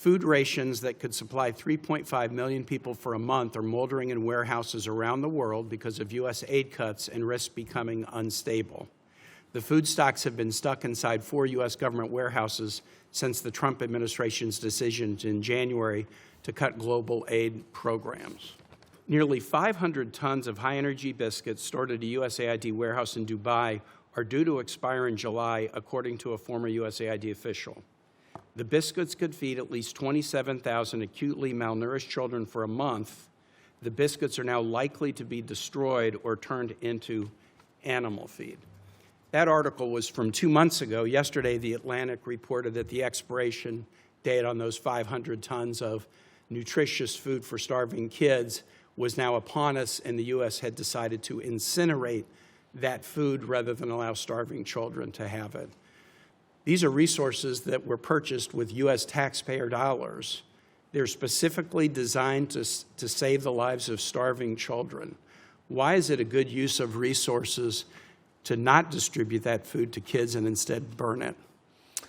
Food rations that could supply 3.5 million people for a month are moldering in warehouses around the world because of U.S. aid cuts and risk becoming unstable. The food stocks have been stuck inside 4 U.S. government warehouses since the Trump administration's decision in January to cut global aid programs. Nearly 500 tons of high-energy biscuits stored at a USAID warehouse in Dubai are due to expire in July, according to a former USAID official. The biscuits could feed at least 27,000 acutely malnourished children for a month. The biscuits are now likely to be destroyed or turned into animal feed. That article was from 2 months ago. Yesterday, The Atlantic reported that the expiration date on those 500 tons of nutritious food for starving kids was now upon us, and the U.S. had decided to incinerate that food rather than allow starving children to have it. These are resources that were purchased with U.S. taxpayer dollars. They're specifically designed to save the lives of starving children. Why is it a good use of resources to not distribute that food to kids and instead burn it?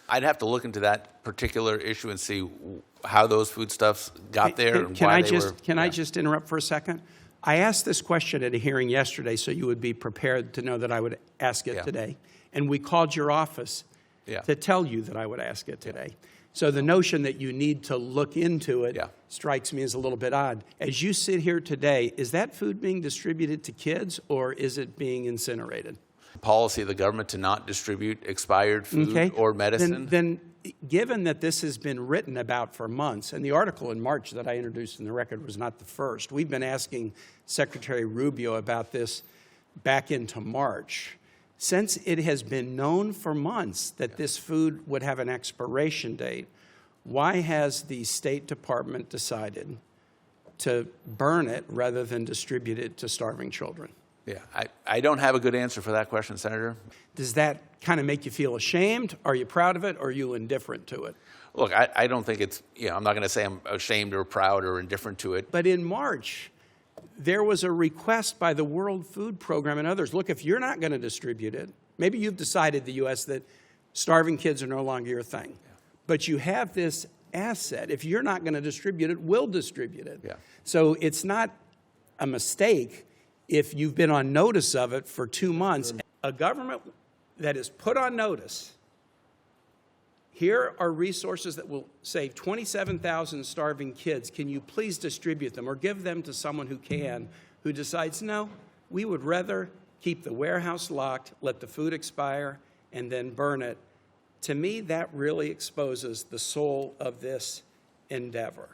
I'd have to look into that particular issue and see how those foodstuffs got there and why they were. Can I just interrupt for a second? I asked this question at a hearing yesterday so you would be prepared to know that I would ask it today. And we called your office to tell you that I would ask it today. So the notion that you need to look into it strikes me as a little bit odd. As you sit here today, is that food being distributed to kids or is it being incinerated? Policy of the government to not distribute expired food or medicine? Then given that this has been written about for months, and the article in March that I introduced in the record was not the first. We've been asking Secretary Rubio about this back into March. Since it has been known for months that this food would have an expiration date, why has the State Department decided to burn it rather than distribute it to starving children? Yeah, I don't have a good answer for that question, Senator. Does that kind of make you feel ashamed? Are you proud of it, or are you indifferent to it? Look, I don't think it's, I'm not going to say I'm ashamed or proud or indifferent to it. But in March, there was a request by the World Food Program and others, look, if you're not going to distribute it, maybe you've decided, the U.S., that starving kids are no longer your thing. But you have this asset. If you're not going to distribute it, we'll distribute it. So it's not a mistake if you've been on notice of it for 2 months. A government that is put on notice, here are resources that will save 27,000 starving kids. Can you please distribute them or give them to someone who can, who decides, no, we would rather keep the warehouse locked, let the food expire, and then burn it. To me, that really exposes the soul of this endeavor.